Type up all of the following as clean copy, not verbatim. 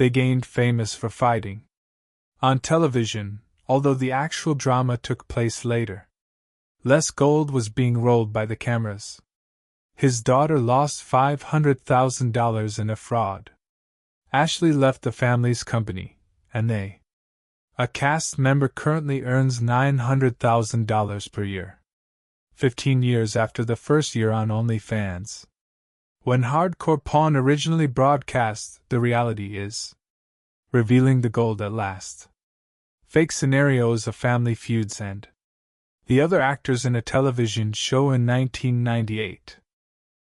They gained famous for fighting on television, although the actual drama took place later. Les Gold was being rolled by the cameras. His daughter lost $500,000 in a fraud. Ashley left the family's company, and a cast member currently earns $900,000 per year. 15 years after the first year on OnlyFans. When hardcore porn originally broadcast, the reality is revealing the gold at last. Fake scenarios of family feuds and the other actors in a television show in 1998.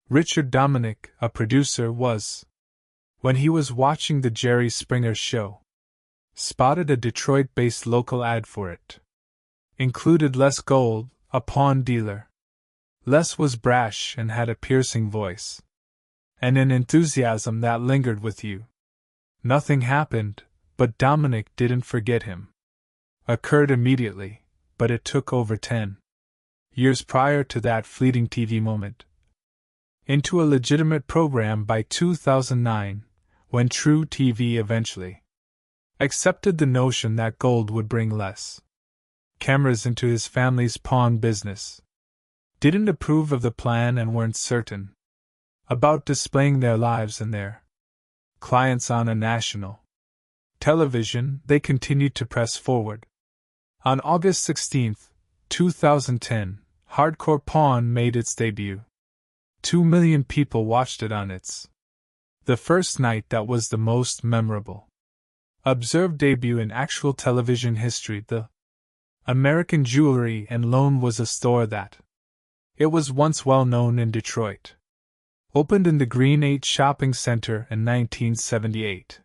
Richard Dominic, a producer, was, when he was watching the Jerry Springer show, spotted a Detroit-based local ad for it. Included Les Gold, a pawn dealer. Les was brash and had a piercing voice, and an enthusiasm that lingered with you. Nothing happened, but Dominic didn't forget him. Occurred immediately, but it took over 10 years prior to that fleeting TV moment. Into a legitimate program by 2009, when True TV eventually accepted the notion that Gold would bring less cameras into his family's pawn business. Didn't approve of the plan and weren't certain about displaying their lives and their clients on a national television, they continued to press forward. On August 16, 2010, Hardcore Pawn made its debut. 2 million people watched it on its the first night that was the most memorable observed debut in actual television history. The American Jewelry and Loan was a store that it was once well known in Detroit. Opened in the Green 8 Shopping Center in 1978.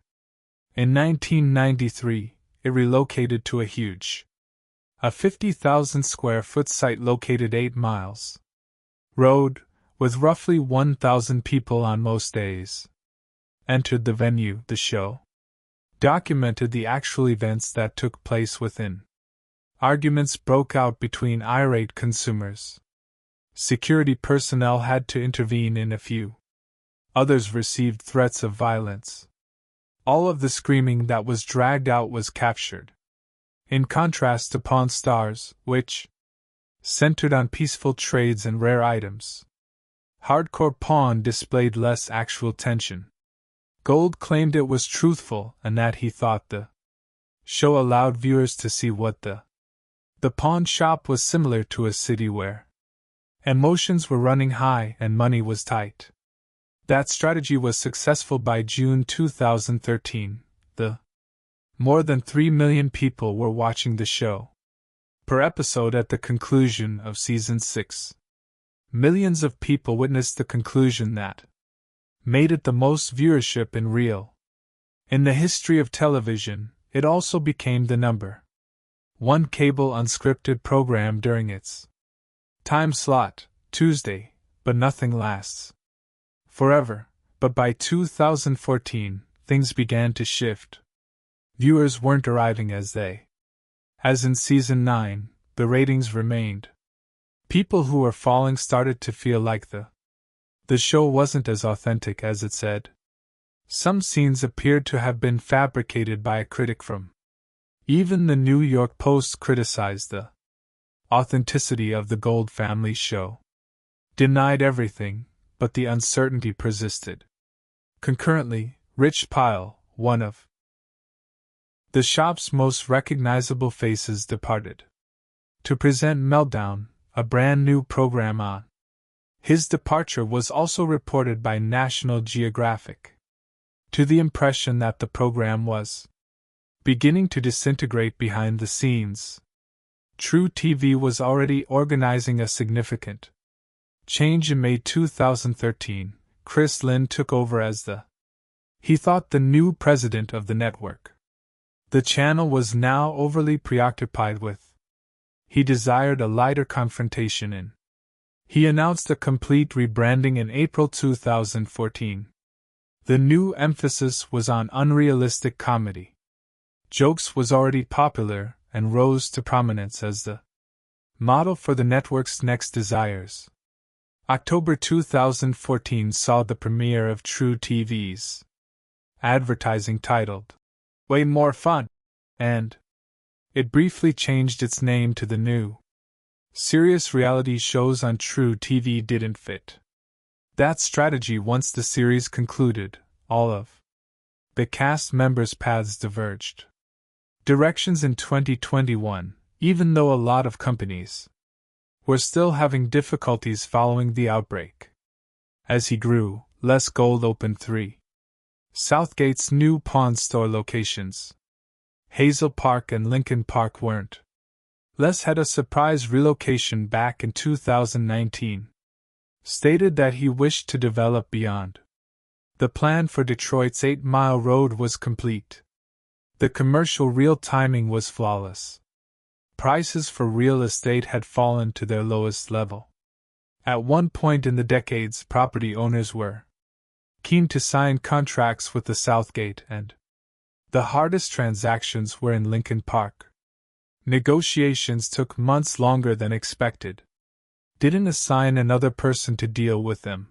In 1993, it relocated to a huge, 50,000 square foot site located 8 miles road, with roughly 1,000 people on most days. Entered the venue. The show documented the actual events that took place within. Arguments broke out between irate consumers. Security personnel had to intervene in a few. Others received threats of violence. All of the screaming that was dragged out was captured. In contrast to Pawn Stars, which centered on peaceful trades and rare items, Hardcore Pawn displayed less actual tension. Gold claimed it was truthful and that he thought the show allowed viewers to see what the pawn shop was similar to a city where emotions were running high and money was tight. That strategy was successful. By June 2013, more than 3 million people were watching the show per episode at the conclusion of Season 6. Millions of people witnessed the conclusion that made it the most viewership in the history of television. It also became the number 1 cable unscripted program during its time slot, Tuesday, but nothing lasts forever. But by 2014, things began to shift. Viewers weren't arriving as in Season 9, the ratings remained. People who were falling started to feel like the show wasn't as authentic as it said. Some scenes appeared to have been fabricated by a critic from. Even the New York Post criticized the authenticity of the Gold family show. Denied everything, but the uncertainty persisted. Concurrently, Rich Pyle, one of the shop's most recognizable faces, departed to present Meltdown, a brand new program on. His departure was also reported by National Geographic, to the impression that the program was beginning to disintegrate behind the scenes. True TV was already organizing a significant change. In May 2013, Chris Lynn took over as he thought the new president of the network. The channel was now overly preoccupied with. He desired a lighter confrontation in. He announced a complete rebranding in April 2014. The new emphasis was on unrealistic comedy. Jokes was already popular and rose to prominence as the model for the network's next desires. October 2014 saw the premiere of True TV's advertising titled, "Way More Fun," and it briefly changed its name to the new. Serious reality shows on True TV didn't fit that strategy. Once the series concluded, all of the cast members' paths diverged directions in 2021, even though a lot of companies were still having difficulties following the outbreak. As he grew, Les Gold opened 3 Southgate's new pawn store locations. Hazel Park and Lincoln Park weren't. Les had a surprise relocation back in 2019. Stated that he wished to develop beyond. The plan for Detroit's 8 Mile Road was complete. The commercial real timing was flawless. Prices for real estate had fallen to their lowest level. At one point in the decades, property owners were keen to sign contracts with the Southgate, and the hardest transactions were in Lincoln Park. Negotiations took months longer than expected. Didn't assign another person to deal with them.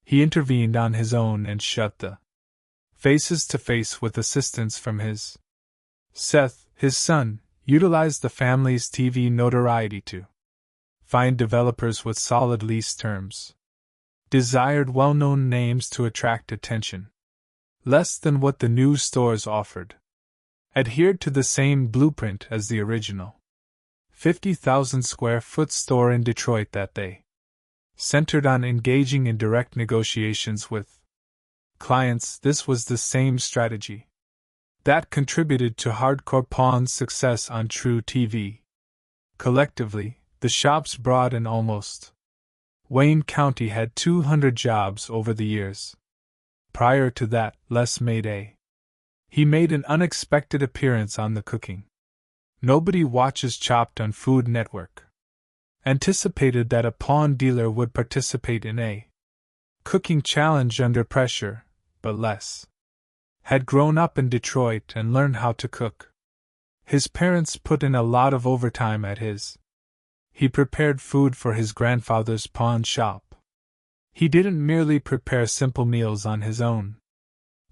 He intervened on his own and shut the faces to face with assistance from Seth, his son, utilized the family's TV notoriety to find developers with solid lease terms. Desired well-known names to attract attention. Less than what the new stores offered. Adhered to the same blueprint as the original 50,000 square foot store in Detroit that they centered on engaging in direct negotiations with clients. This was the same strategy that contributed to Hardcore Pawn's success on True TV. Collectively, the shops brought in almost Wayne County had 200 jobs over the years. Prior to that, Les He made an unexpected appearance on the Cooking Nobody Watches Chopped on Food Network. Anticipated that a pawn dealer would participate in a cooking challenge under pressure, but Les had grown up in Detroit and learned how to cook. His parents put in a lot of overtime at He prepared food for his grandfather's pawn shop. He didn't merely prepare simple meals on his own.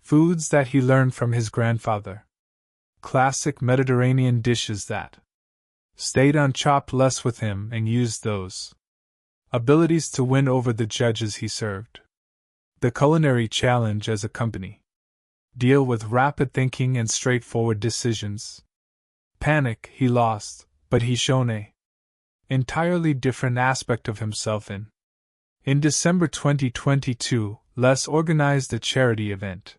Foods that he learned from his grandfather. Classic Mediterranean dishes that stayed on chopped less with him and used those abilities to win over the judges he served. The culinary challenge as a company. Deal with rapid thinking and straightforward decisions. Panic he lost, but he shone a entirely different aspect of himself in December 2022, Les organized a charity event.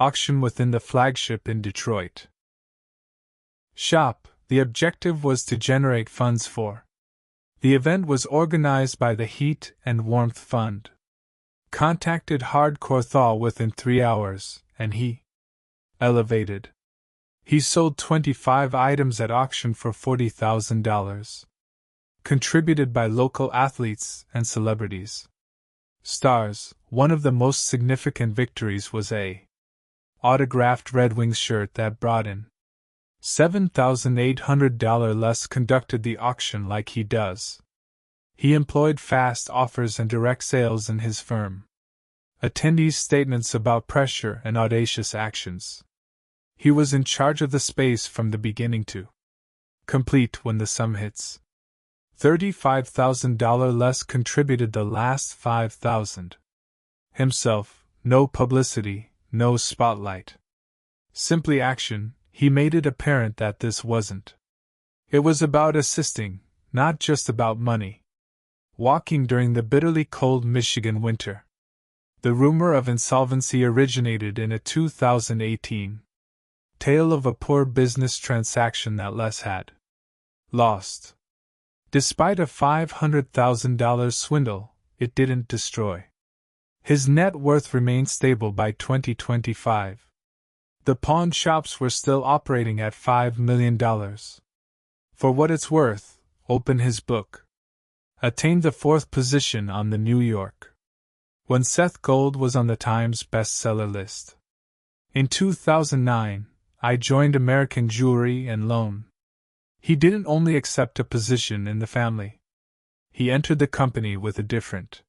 Auction within the flagship in Detroit shop. The objective was to generate funds for the event. Was organized by the Heat and Warmth Fund. Contacted Hardcore Thaw within 3 hours, and he elevated. He sold 25 items at auction for $40,000. Contributed by local athletes and celebrities. Stars. One of the most significant victories was a autographed Red Wings shirt that brought in $7,800. Les conducted the auction like he does. He employed fast offers and direct sales in his firm. Attendees' statements about pressure and audacious actions. He was in charge of the space from the beginning to complete. When the sum hits $35,000, Les contributed the last $5,000. Himself, no publicity, no spotlight. Simply action. He made it apparent that this wasn't. It was about assisting, not just about money. Walking during the bitterly cold Michigan winter. The rumor of insolvency originated in a 2018 tale of a poor business transaction that Les had lost. Despite a $500,000 swindle, it didn't destroy. His net worth remained stable by 2025. The pawn shops were still operating at $5 million. For what it's worth, open his book. Attained the 4th position on the New York. When Seth Gold was on the Times bestseller list. In 2009, I joined American Jewelry and Loan. He didn't only accept a position in the family. He entered the company with a different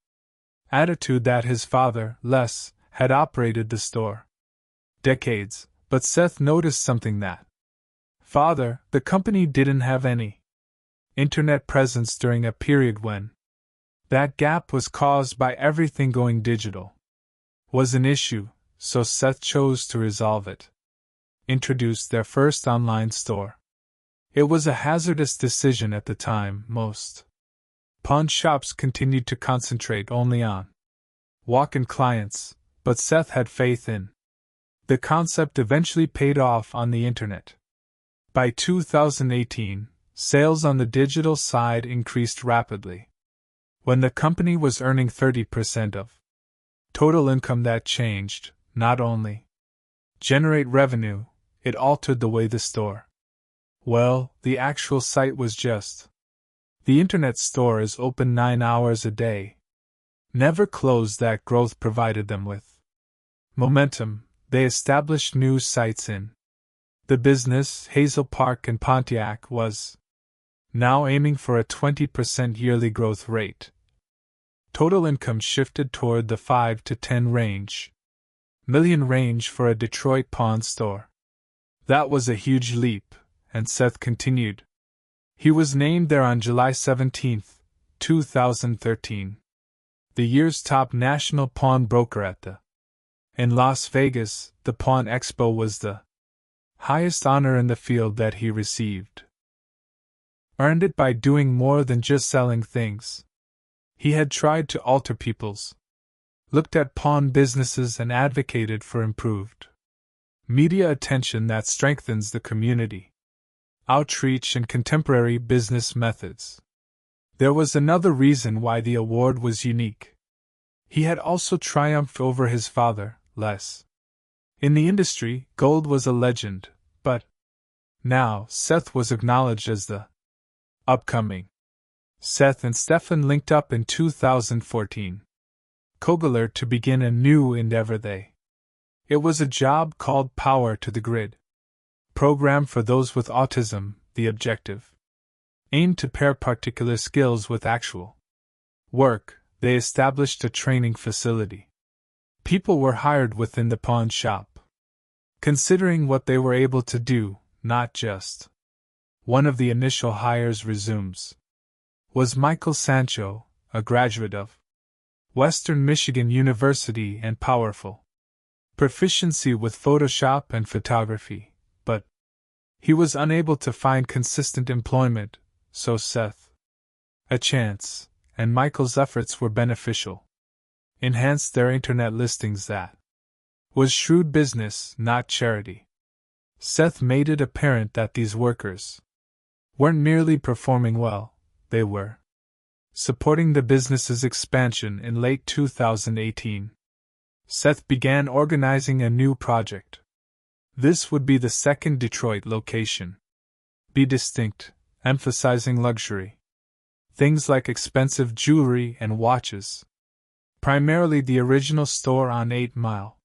attitude that his father, Les, had operated the store. decades, but Seth noticed something that Father, the company didn't have any internet presence during a period when that gap was caused by everything going digital. Was an issue, so Seth chose to resolve it. Introduced their first online store. It was a hazardous decision at the time. Most pawn shops continued to concentrate only on walk-in clients, but Seth had faith in the concept. Eventually paid off on the internet. By 2018, sales on the digital side increased rapidly. When the company was earning 30% of total income, that changed, not only generate revenue, it altered the way the store. Well, the actual site was just. The internet store is open 9 hours a day. Never closed. That growth provided them with momentum. They established new sites in the business. Hazel Park and Pontiac was now aiming for a 20% yearly growth rate. Total income shifted toward the 5 to 10 million range for a Detroit pawn store. That was a huge leap, and Seth continued. He was named there on July 17, 2013. The year's top national pawnbroker at the in Las Vegas. The Pawn Expo was the highest honor in the field that he received. Earned it by doing more than just selling things. He had tried to alter people's looked at pawn businesses and advocated for improved media attention that strengthens the community, outreach, and contemporary business methods. There was another reason why the award was unique. He had also triumphed over his father, Les. In the industry, Gold was a legend, but now Seth was acknowledged as the upcoming. Seth and Stefan linked up in 2014. Kogler to begin a new endeavor. It was a job called Power to the Grid. Program for those with autism. The objective aimed to pair particular skills with actual work. They established a training facility. People were hired within the pawn shop, considering what they were able to do, not just. One of the initial hires resumes. Was Michael Sancho, a graduate of Western Michigan University and powerful proficiency with Photoshop and photography, but he was unable to find consistent employment, so Seth a chance, and Michael's efforts were beneficial. Enhanced their internet listings. That was shrewd business, not charity. Seth made it apparent that these workers weren't merely performing well, they were supporting the business's expansion. In late 2018, Seth began organizing a new project. This would be the second Detroit location. Be distinct, emphasizing luxury. Things like expensive jewelry and watches. Primarily the original store on 8 Mile.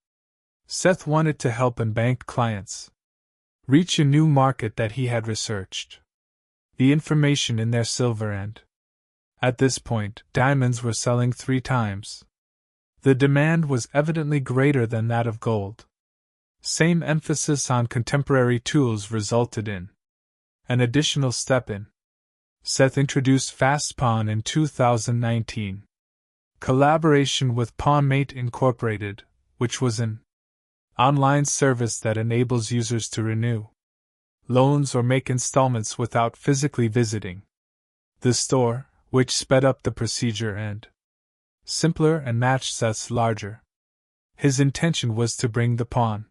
Seth wanted to help unbanked clients reach a new market that he had researched. The information in their silver and, at this point, diamonds were selling 3 times. The demand was evidently greater than that of gold. Same emphasis on contemporary tools resulted in an additional step in. Seth introduced Fast Pawn in 2019. Collaboration with PawnMate Incorporated, which was an online service that enables users to renew loans or make installments without physically visiting the store, which sped up the procedure and simpler and matched Seth's larger. His intention was to bring the pawn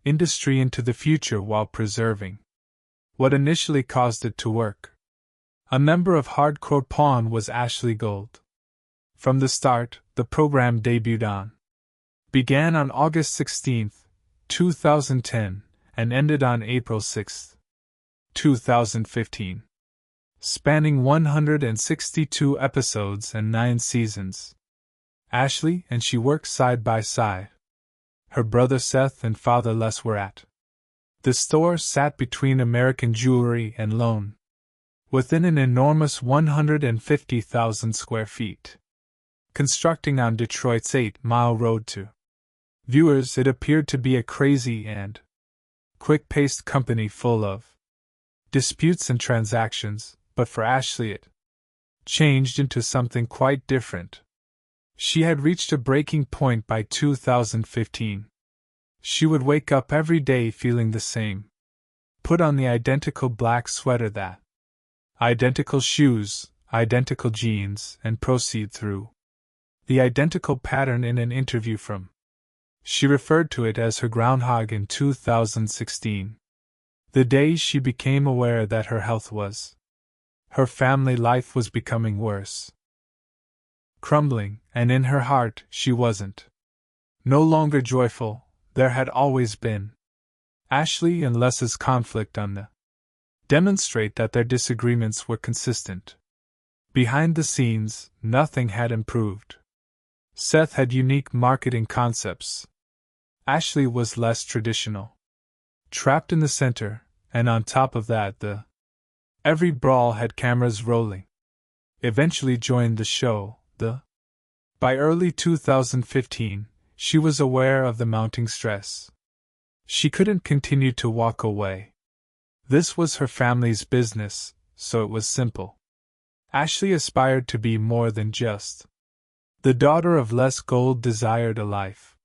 industry into the future while preserving what initially caused it to work. A member of Hardcore Pawn was Ashley Gold. From the start, the program began on August 16, 2010, and ended on April 6, 2015. Spanning 162 episodes and 9 seasons. Ashley and she worked side by side. Her brother Seth and father Les were at the store, sat between American Jewelry and Loan, within an enormous 150,000 square feet, constructing on Detroit's 8 Mile Road to Viewers, it appeared to be a crazy and quick-paced company full of disputes and transactions, but for Ashley it changed into something quite different. She had reached a breaking point by 2015. She would wake up every day feeling the same. Put on the identical black sweater, that identical shoes, identical jeans, and proceed through the identical pattern in an interview from. She referred to it as her groundhog in 2016. The day she became aware that her health was. Her family life was becoming worse. Crumbling, and in her heart she wasn't no longer joyful. There had always been Ashley and Les's conflict on the demonstrate that their disagreements were consistent. Behind the scenes, nothing had improved. Seth had unique marketing concepts. Ashley was less traditional. Trapped in the center, and on top of that, every brawl had cameras rolling. Eventually joined the show, By early 2015, she was aware of the mounting stress. She couldn't continue to walk away. This was her family's business, so it was simple. Ashley aspired to be more than just the daughter of Les Gold, desired a life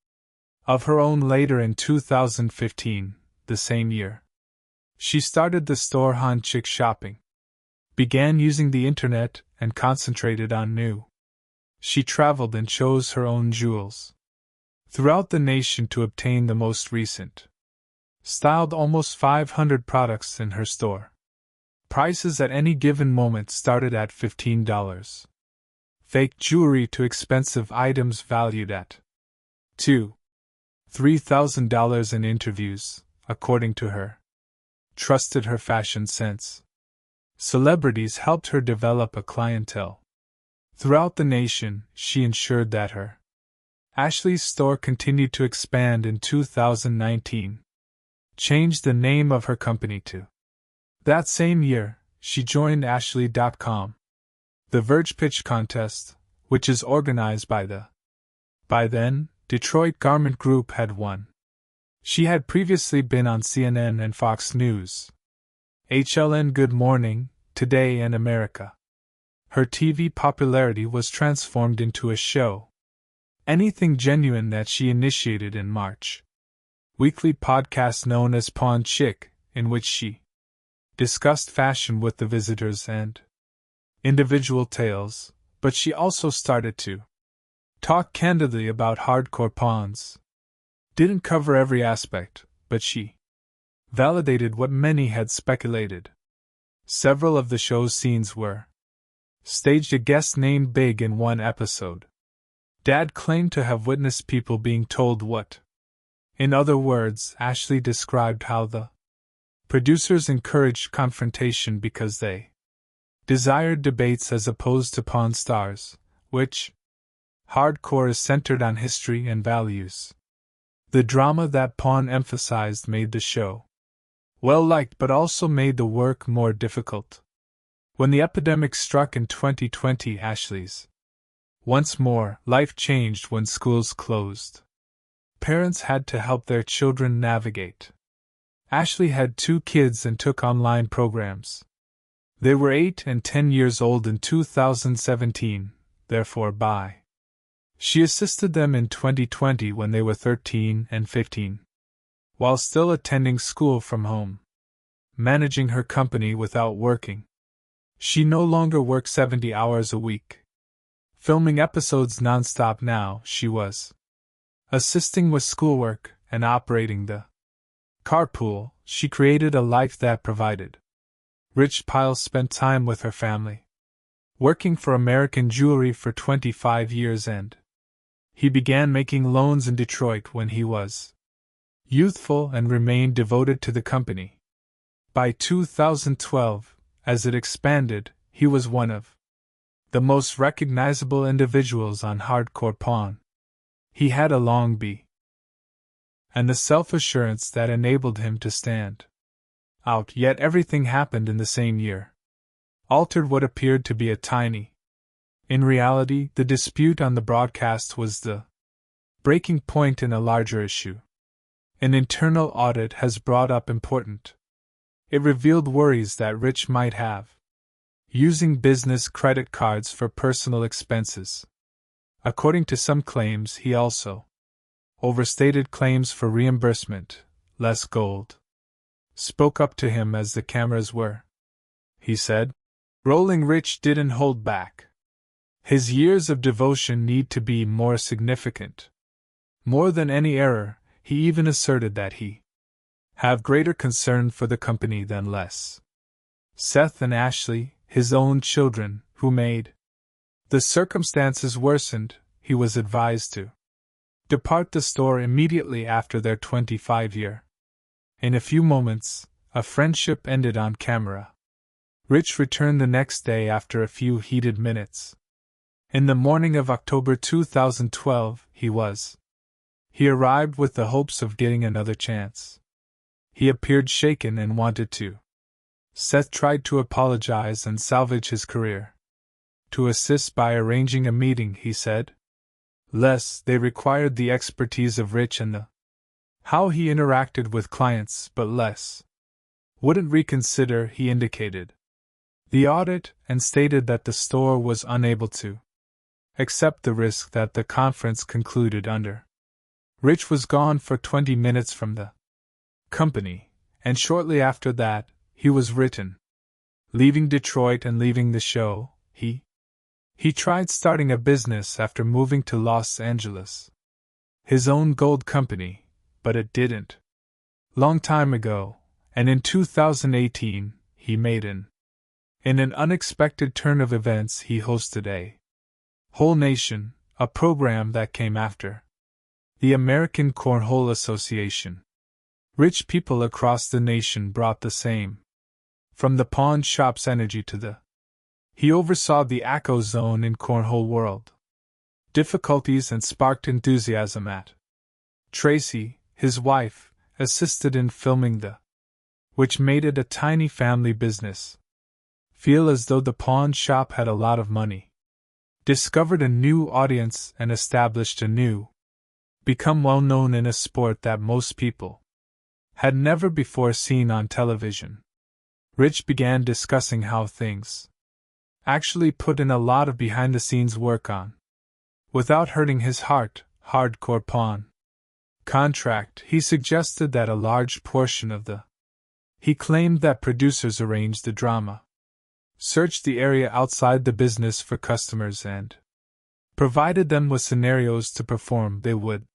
of her own. Later in 2015, the same year, she started the store Han Chick Shopping, began using the internet, and concentrated on new. She traveled and chose her own jewels throughout the nation to obtain the most recent styled almost 500 products in her store. Prices at any given moment started at $15. Fake jewelry to expensive items valued at $2,000–$3,000 in interviews, according to her. Trusted her fashion sense. Celebrities helped her develop a clientele. Throughout the nation, she ensured that her Ashley's store continued to expand. In 2019, changed the name of her company to. That same year, she joined Ashley.com, the Verge Pitch Contest, which is organized by the by then Detroit Garment Group, had won. She had previously been on CNN and Fox News, HLN, Good Morning, Today, and America. Her TV popularity was transformed into a show, Anything Genuine, that she initiated in March. Weekly podcast known as Pawn Chick, in which she discussed fashion with the visitors and individual tales, but she also started to talk candidly about hardcore pawns. Didn't cover every aspect, but she validated what many had speculated. Several of the show's scenes were staged. A guest named Big in one episode. Dad claimed to have witnessed people being told what. In other words, Ashley described how the producers encouraged confrontation because they desired debates as opposed to Pawn Stars, which hardcore is centered on history and values. The drama that Pawn emphasized made the show well liked, but also made the work more difficult. When the epidemic struck in 2020, Ashley's once more life changed when schools closed. Parents had to help their children navigate. Ashley had 2 kids and took online programs. They were 8 and 10 years old in 2017, therefore she assisted them in 2020 when they were 13 and 15. While still attending school from home, managing her company without working. She no longer worked 70 hours a week, filming episodes nonstop. Now she was assisting with schoolwork and operating the carpool. She created a life that provided. Rich Piles spent time with her family, working for American Jewelry for 25 years, and he began making loans in Detroit when he was youthful and remained devoted to the company. By 2012, as it expanded, he was one of the most recognizable individuals on hardcore pawn. He had a long B, and the self-assurance that enabled him to stand out. Yet everything happened in the same year, altered what appeared to be a tiny. In reality, the dispute on the broadcast was the breaking point in a larger issue. An internal audit has brought up important. It revealed worries that Rich might have. Using business credit cards for personal expenses. According to some claims, he also overstated claims for reimbursement. Les Gold spoke up to him as the cameras were. He said, "Rolling Rich didn't hold back. His years of devotion need to be more significant. More than any error, he even asserted that he have greater concern for the company than less. Seth and Ashley, his own children, who made the circumstances worsened, he was advised to depart the store immediately after their 25-year. In a few moments, a friendship ended on camera. Rich returned the next day after a few heated minutes. In the morning of October 2012, he arrived with the hopes of getting another chance. He appeared shaken and wanted to. Seth tried to apologize and salvage his career. To assist by arranging a meeting, he said. Less, they required the expertise of Rich and the how he interacted with clients, but less wouldn't reconsider, he indicated the audit and stated that the store was unable to accept the risk that the conference concluded under. Rich was gone for 20 minutes from the company, and shortly after that, he was written leaving Detroit and leaving the show. He tried starting a business after moving to Los Angeles. His own gold company, but it didn't. Long time ago, and in 2018, he made in an unexpected turn of events, he hosted a Whole Nation, a program that came after the American Cornhole Association. Rich people across the nation brought the same. From the pawn shop's energy to the he oversaw the ACO zone in cornhole world. Difficulties and sparked enthusiasm at Tracy, his wife, assisted in filming which made it a tiny family business. Feel as though the pawn shop had a lot of money. Discovered a new audience and established a new. Become well known in a sport that most people had never before seen on television. Rich began discussing how things actually put in a lot of behind-the-scenes work on. Without hurting his heart, hardcore pawn contract, he suggested that a large portion of he claimed that producers arranged the drama, searched the area outside the business for customers and provided them with scenarios to perform. They would